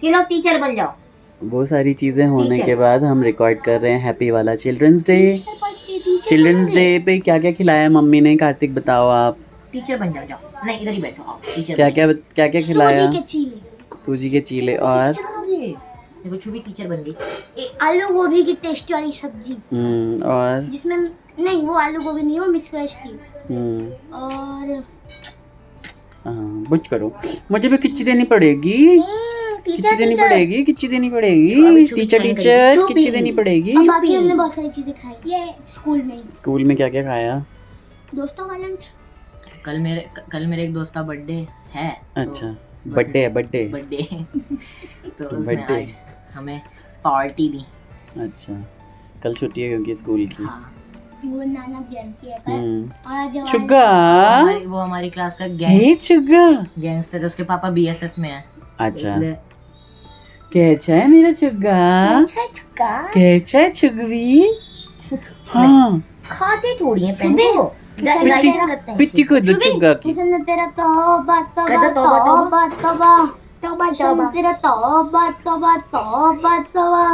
कि लोग टीचर बन जाओ। वो सारी चीज़ें होने के बाद हम रिकॉर्ड कर रहे हैं हैप्पी वाला चिल्ड्रंस डे। चिल्ड्रंस डे पे क्या क्या खिलाया मम्मी ने, कार्तिक बताओ आप। टीचर बन जाओ, जाओ। नहीं इधर ही बैठो, आओ टीचर क्या क्या खिलाया? सूजी के चीले, सूजी के चीले और देखो छुबी टीचर बन गई। आलू गोभी की टेस्टी वाली सब्जी और जिसमें नहीं वो आलू गोभी नहीं, वो मिक्स वेज थी। और बुझ करो, मुझे भी खिच्ची देनी पड़ेगी, खिच्ची देनी पड़ेगी, खिच्ची देनी पड़ेगी, टीचर टीचर खिच्ची देनी पड़ेगी। बाकी हमने बहुत सारी चीजें खाई ये स्कूल में क्या क्या खाया? दोस्तों का लंच। कल मेरे एक दोस्त का बर्थडे है। अच्छा बर्थडे है, बर्थडे तो उसने आज हमें पार्टी दी। अच्छा कल छुट्टी है क्योंकि स्कूल की। हाँ। वो नाना जयंती है कल। और चुग्गा वो हमारी क्लास का गैंगस्टर है, उसके पापा बीएसएफ में है। अच्छा कैसा है मेरा चुग्गा? कैसा है चुगवी? हाँ खाते थोड़ी है पेंगो, पिच्ची को दो चुग्गा की। किसने तेरा तौबा तौबा तौबा तौबा तौबा तौबा तेरा तौबा तौबा तौबा तौबा।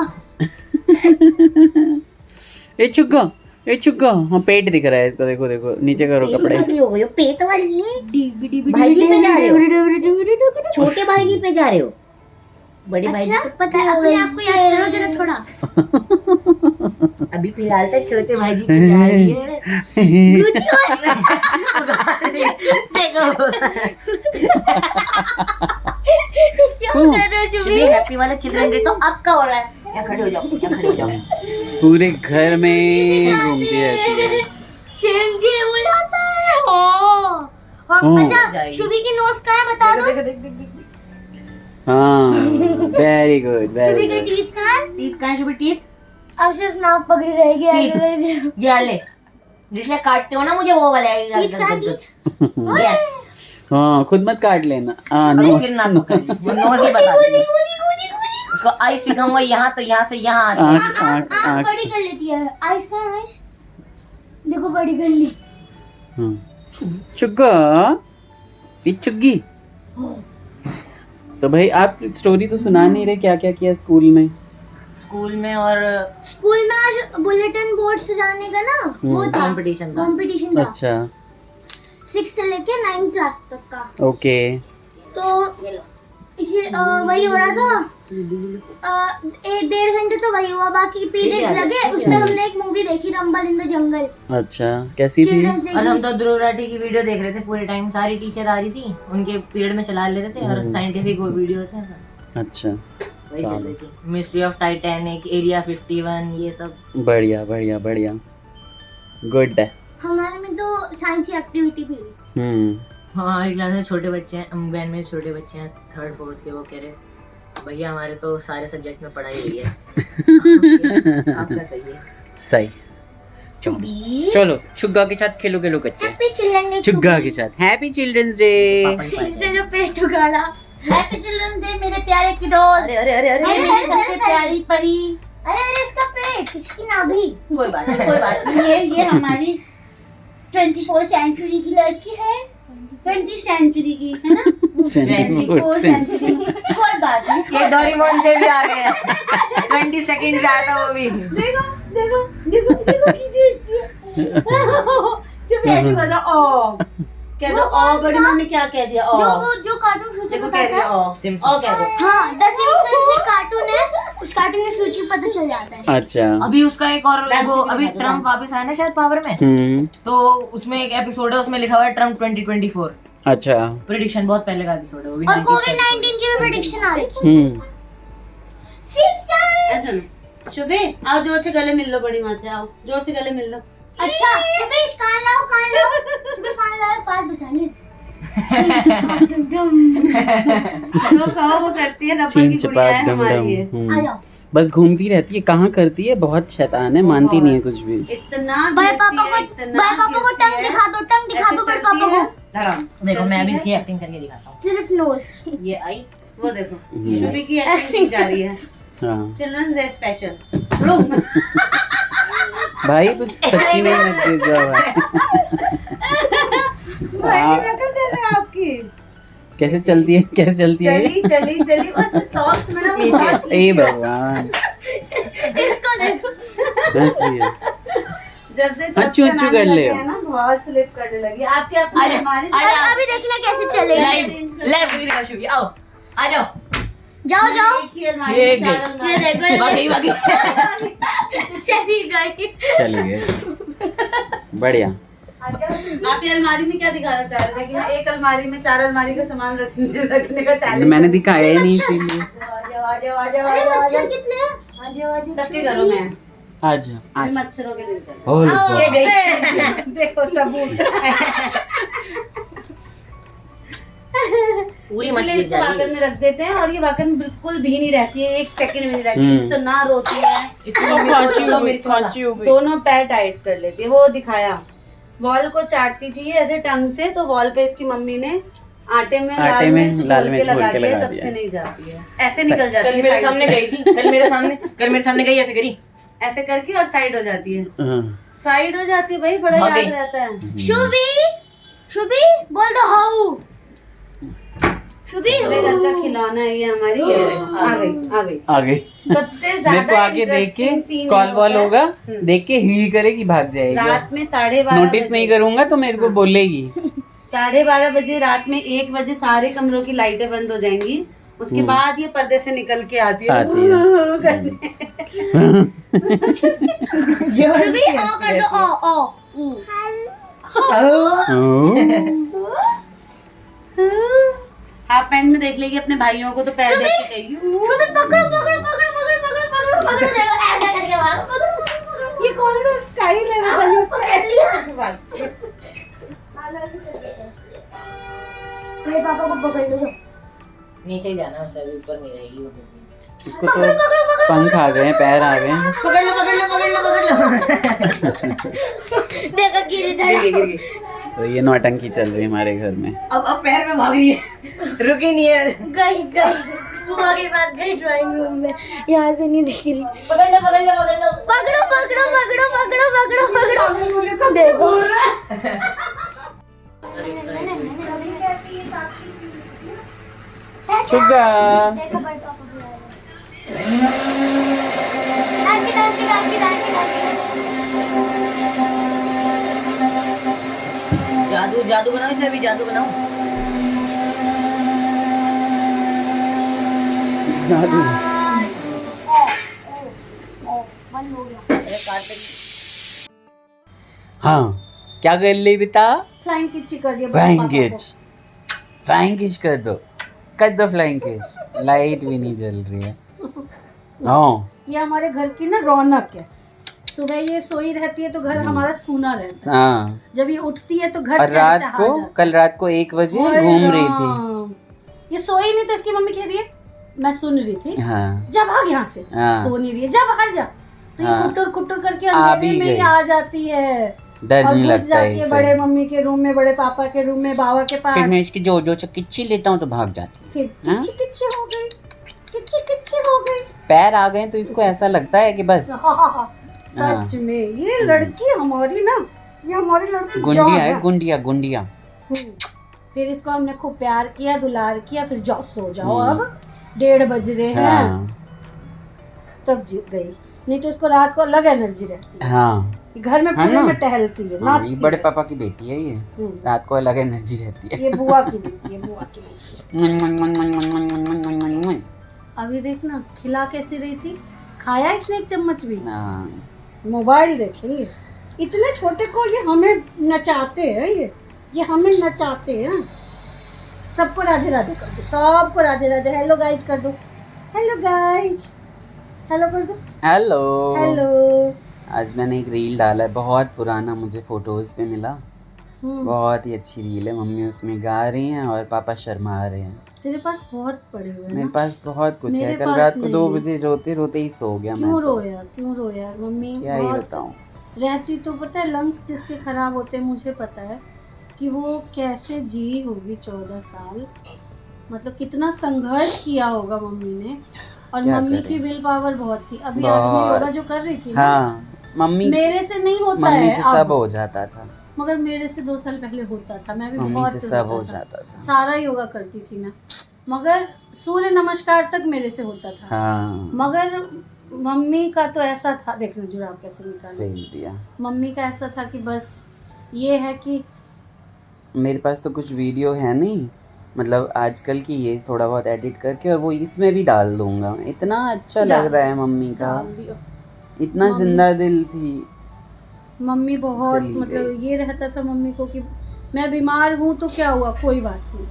ए चुग्गा हाँ पेट दिख रहा है इसका, देखो देखो नीचे करो कपड़े। हो गई पेट वाली भाईजी पे जा रहे हो, छोटे भाईजी पे जा रहे हो, बड़े भाईजी तो पता है अपने आप को याद करो जरा थोड़ा। अभी फिलहाल तो छोटे भाईजी पे जा रही है। देखो क्यों कर रहे हो जुबी? हैप्पी वाला चिल्ड्रन डे तो आपका हो रहा है। यहाँ खड़े हो जाओ, यहाँ खड़े हो जाओ। पूरे घर में घूमती रहती है। चिंजी बुलाता है हो। अच्छा शुभी की नोज कहाँ है बता दो। हाँ वेरी गुड शुभी वेरी के गुड। टीथ कहाँ है? टीथ कहाँ है शुभी? टीथ अब सिर्फ नाक पकड़ी रहेगी टीथ ये ले, जिसले काटते हो ना मुझे वो वाला है। टीथ कहाँ है? यस हाँ खुद मत काट लेना। अभी फिर नाक पकड़ ली, वो नोज ही बता दी उसको। आई सिखाऊंगा यहाँ तो यहाँ से यहाँ आती है। आँख आँख बड़ी कर लेती है। आइस कहाँ है? आइस देखो बड़ी कर ली। चुग्गा ये चुग्गी। तो भाई आप स्टोरी तो सुना नहीं रहे, क्या क्या किया स्कूल में? स्कूल में और स्कूल में आज बुलेटिन बोर्ड सजाने का ना वो था कंपटीशन था। अच्छा 6 से लेके 9 क्लास तक का। ओके तो इसी वही हो रहा था। 1-1.5 घंटे तो वही हुआ, बाकी पीरियड्स लगे। उसमें हमने एक मूवी देखी रंबल इन द जंगल। अच्छा कैसी थी? और हम तो ध्रुव राठी की वीडियो देख रहे थे पूरे टाइम। सारी टीचर आ रही थी, उनके पीरियड में चला ले रहे थे और साइंटिफिक वो वीडियो थे। अच्छा वही चल रही थी। मिस्ट्री ऑफ टाइटैनिक, एरिया 51, ये सब। बढ़िया बढ़िया बढ़िया गुड है। हमारे में तो साइंस की एक्टिविटी भी हुई। हमारी क्लास में छोटे बच्चे हैं, वैन में छोटे बच्चे हैं 3rd 4th के। वो कह रहे भैया हमारे तो सारे सब्जेक्ट में पढ़ाई हुई है। आपका सही है। सही। चलो चुग्गा के साथ खेलो खेलो बच्चे। हैप्पी चिल्ड्रन डे चुग्गा के साथ हैप्पी चिल्ड्रंस डे। इसने जो पेट उगाड़ा। हैप्पी चिल्ड्रन डे मेरे प्यारे किडोस। अरे अरे अरे मेरी अरे सबसे प्यारी परी। अरे इसका पेट, इसकी नाभि। कोई बात नहीं, कोई बात नहीं। ये हमारी 24 सेंचुरी की लड़की है। 20 सेंचुरी की है ना। 24 सेंचुरी। कोई बात नहीं, ये डोरेमोन से भी आगे है। 20 सेकंड से आता वो भी। देखो देखो देखो देखो कीजिए। चुप ऐसे बोल रहा ओ कह दो ओ। बड़ी माँ ने क्या कह दिया? ओ जो कार्टून फ्यूचर देखो बताता कह दिया है। ओ सिम्स। ओ कह दो। हाँ द सिम्पसंस एक कार्टून है, उस कार्टून में फ्यूचर पता चल जाता है। अच्छा अभी उसका एक और वो अभी ट्रम्प वापस आया ना शायद पावर में। तो उसमें एक एपिसोड है, उसमें लिखा हुआ है ट्रम्प 2024। अच्छा प्रेडिक्शन बहुत पहले का एपिसोड है वो भी। और कोविड-19 की भी प्रेडिक्शन आ रही है। सिम्पसंस शुभे आओ जोर से गले मिल लो, बड़ी माँ से आओ जोर से गले मिल लो। अच्छा शुभेश कान लाओ शुभे कान लाओ बात बताने। वो कहो वो करती है, रबर की गुड़िया है हमारी ये। आ जाओ। बस घूमती रहती है, कहाँ करती है, बहुत शैतान है, मानती नहीं है कुछ भी। इतना भाई गिरती पापा है, को इतना टंग गिरती दिखा दो, टंग दिखा ऐसे दो फिर चलती पापा है। को। देखो मैं भी इसकी एक्टिंग करके दिखाता हूँ। सिर्फ नोज। ये आई वो देखो शुभी की एक्टिंग जा रही है। हाँ चिल्ड्रंस डे स्पेशल। भाई कुछ सच्ची में मत दे जाओ भाई। भाई की नकल कर रहे हैं आपकी। कैसे चलती है, कैसे चलती है? चली चली चली और सॉक्स में ना वो बहुत ए भगवान, इसको देखो। हंस रही है। जब से हाँ, चू चू कर ले। ना बहुत स्लिप करने लगी। आपके अपने हमारे अभी देखना कैसे चलेगी। लेफ्ट आओ, आ जाओ। जाओ जाओ। एक ही अलमारी ये में चार गई। अलमारी। ये देखो भागी भागी। चली गई। चली गई, बढ़िया। आप ये अलमारी में क्या दिखाना चाह रहे थे कि मैं एक अलमारी में 4 अलमारी का सामान रखने का टैलेंट। मैंने दिखाया ही नहीं इसीलिए। अरे मच्छर कितने हैं? सबके घरों में है। आज आज मच्छरों के दिन चले। और ये गई। देखो सबूत। पूरी इसलिए मछली इसको वाकर में रख देते हैं और ये वाकर में बिल्कुल भी नहीं रहती है, 1 सेकंड में नहीं रहती है। तो ना रोती है, खांची हो गई। दोनों पैर टाइट कर लेती है। वो दिखाया, वॉल को चाटती थी ऐसे टंग से, तो वॉल पे इसकी मम्मी ने आटे में लाल मिर्च लाल घोल मिर्च के लगा घोल के दिया, लगा तब दिया। से नहीं जाती है। ऐसे निकल जाती कल है, मेरे साइड सामने से। गई थी, कल मेरे सामने गई, ऐसे करी। ऐसे करके और साइड हो जाती है। हाँ। साइड हो जाती है भाई, बड़ा भाग याद गई। रहता है। शुभी बोल दो हाउ। शुभी मेरे घर का खिलौना है ये हमारी। ये देखो, आ गई। आ गई। सबसे मेरे ज्यादा को आगे देख के इंटरेस्टिंग सीन कॉल वॉल होगा, हम्म। देख के ही करेगी, भाग जाएगी। रात में 12:30 नोटिस नहीं करूंगा तो मेरे को बोलेगी। 12:30 बजे, रात में 1 बजे सारे कमरों की लाइटें बंद हो जाएंगी। उसके बाद ये पर्दे से निकल के आती है। शुभी ओ कर दो ओ। हाफ पैंट में देख लेगी अपने भाइयों को, तो पैर देख के कहेगी शुभी पकड़ो पकड़ो पकड़ो पकड़ो पकड़ो पकड़ो पकड़ो देखो ऐसा करके भागो पकड़ो। ये कौन सा स्टाइल है पता नहीं इसका। मेरे पापा को पकड़ लो। नीचे ही जाना, सब ऊपर नहीं रहेगी वो। इसको तो पंख आ गए हैं, पैर आ गए हैं। पकड़ लो। देखो गिरी धड़ा। तो ये नौटंकी चल रही है हमारे घर में। अब पैर में भाग रही है, रुकी नहीं है। गई बुआ के पास गई ड्राइंग रूम में, यहाँ से नहीं दिख रही। पकड़ लो। पकड़ो पकड़ो पकड़ो पकड़ो पकड़ो पकड़ो देखो। शुगा देखो बड़े पापा भी आ रहे हैं। जादू बनाओ इसे, अभी जादू बनाओ। जादू। बंद हो गया। हाँ, क्या कर ली बेटा? फ्लाइंग किच्ची कर दिया फ्लाइंग किच कर दो फ्लाइंग किच। लाइट भी नहीं जल रही है। हाँ, ये हमारे घर की ना रौनक है। सुबह ये सोई रहती है तो घर हमारा सूना रहता है। हाँ। जब ये उठती है तो घर और रात चहचहा को, जाता कल रात को 1 बजे है। घूम रही थी। राम। ये सोई नहीं तो इसकी मम्मी कह रही है, मैं सुन रही थी, हाँ, जा भाग यहाँ से। हाँ। सो नहीं रही है, जा बाहर जा। तो ये हाँ। खुट्टुर करके आ अंधेरे भी में ही गई। आ जाती है डर और नहीं घुस लगता है जाती है इसे। बड़े मम्मी के रूम में, बड़े पापा के रूम में, बाबा के पास। फिर मैं इसकी जो से किच्ची लेता हूँ तो भाग जाती है। फिर हाँ? किच्ची हो गई, किच्ची हो गई। पैर आ गए तो इसको ऐसा लगता है कि बस सच में ये लड़की हमारी ना, ये हमारी लड़की गुंडिया जान है, गुंडिया। फिर इसको हमने खूब प्यार किया, दुलार किया, फिर जाओ सो जाओ। अब 1:30 बज रहे हैं, हाँ, तब जीत गई। नहीं तो इसको रात को अलग एनर्जी रहती है। हाँ, घर में हाँ पूरे ना? में टहलती है, हाँ, नाचती ये बड़े है। पापा की बेटी है ये। रात को अलग एनर्जी रहती है। ये बुआ की बेटी है, बुआ की बेटी है। हाँ, अभी देखना खिला कैसी रही थी, खाया इसने 1 चम्मच भी। मोबाइल देखेंगे, इतने छोटे को ये हमें नचाते हैं। ये हमें नचाते हैं। सबको राधे राधे कर दो, सबको राधे राधे। हेलो गाइज कर दो, हेलो गाइज, हेलो कर दो, हेलो। हेलो। आज मैंने एक रील डाला है, बहुत पुराना, मुझे फोटोज पे मिला। बहुत ही अच्छी रील है। मम्मी उसमें गा रही हैं और पापा शर्मा रहे हैं। तेरे पास बहुत पड़े हुए हैं मेरे ना? पास बहुत कुछ है। मेरे कल पास रात को नहीं 2 है। बजे रोते रोते ही सो गया। क्यों मैं तो। रोया मम्मी? क्या ही बहुत बताऊं। रहती तो पता है, लंग्स जिसके खराब होते हैं, मुझे पता है कि वो कैसे जी होगी 14 साल। मतलब कितना संघर्ष किया होगा मम्मी ने। और क्या मम्मी करें? की विल पावर बहुत थी। अभी बहुत। आज मैं योगा जो कर रही थी ना, हाँ, मम्मी मेरे से नहीं होता मम्मी है से सब अब। हो जाता था। मगर मेरे से 2 साल पहले होता था, मैं भी मम्मी बहुत से सब हो होता था। जाता था। सारा योगा करती थी मैं, मगर सूर्य नमस्कार तक मेरे से होता था। हाँ मगर मम्मी का तो ऐसा था, देखना जुराब कैसे निकाले, फेल दिया। मम्मी का ऐसा था कि बस ये है कि मेरे पास तो कुछ वीडियो है नहीं, मतलब आजकल की, ये थोड़ा बहुत एडिट करके और वो इसमें भी डाल दूंगा। इतना अच्छा लग डाल रहा है मम्मी का, डाल दियो। इतना मम्मी- जिंदा दिल थी। मम्मी बहुत चली मतलब गई। ये रहता था मम्मी को कि मैं बीमार हूँ तो क्या हुआ, कोई बात नहीं,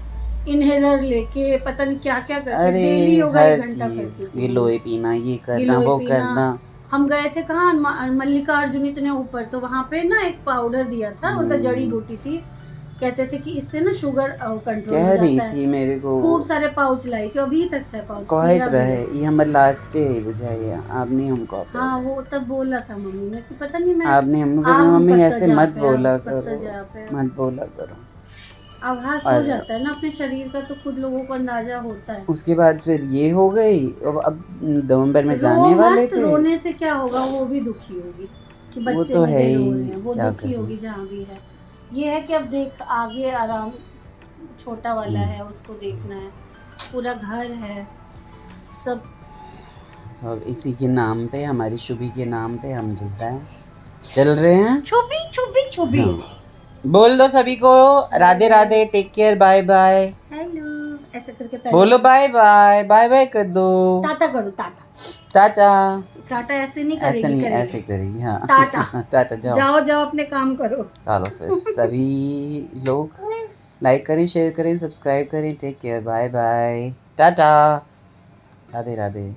इनहेलर लेके पता नहीं क्या क्या करके अरे डेली योगा हर 1 घंटा चीज, करती थी। गिलोय पीना, ये करना, गिलोय वो पीना। करना। हम गए थे कहाँ, मल्लिकार्जुन इतने ऊपर, तो वहाँ पे ना एक पाउडर दिया था, उनका जड़ी बूटी थी, कहते थे कि इससे ना शुगर कंट्रोल कह हो रही जाता है। थी मेरे को, खूब सारे पाउच लाई थी, अभी तक है पाउच, कहत मेरा भी रहे है। ये हमर लास्ट है बुझाइए, आपने हमको हाँ वो तब बोला था मम्मी ने कि पता नहीं मैं आपने हमको आग मम्मी पत्ता ऐसे जा मत पे, बोला आग पत्ता करो, जा पे। मत बोला करो। आभास हो जाता है ना अपने शरीर का, तो खुद लोगों को अंदाजा होता है। उसके बाद फिर ये हो गई। अब नवंबर में रो जाने वाले मत, थे। रोने से क्या होगा, वो भी दुखी होगी कि वो बच्चे तो मेरे है रो ही, रहे हैं, वो क्या दुखी करें। होगी जहाँ भी है। ये है कि अब देख आगे आराम, छोटा वाला है उसको देखना है, पूरा घर है सब। तो अब इसी के नाम पे, हमारी शुभी के नाम पे हम चल रहे हैं। छुपी छुपी छुपी। हाँ। बोल दो सभी को Radhe Radhe, take care, bye bye. Hello ऐसे करके पहले बोलो बाय बाय, बाय बाय कर दो, टाटा करो, टाटा। टाटा। टाटा ऐसे नहीं ऐसे करेगी, नहीं, करेगी। ऐसे करेगी। हाँ टाटा। टाटा जाओ। जाओ जाओ अपने काम करो। चलो फिर सभी लोग लाइक करें, शेयर करें, सब्सक्राइब करें। Take care, bye bye, tata, Radhe Radhe.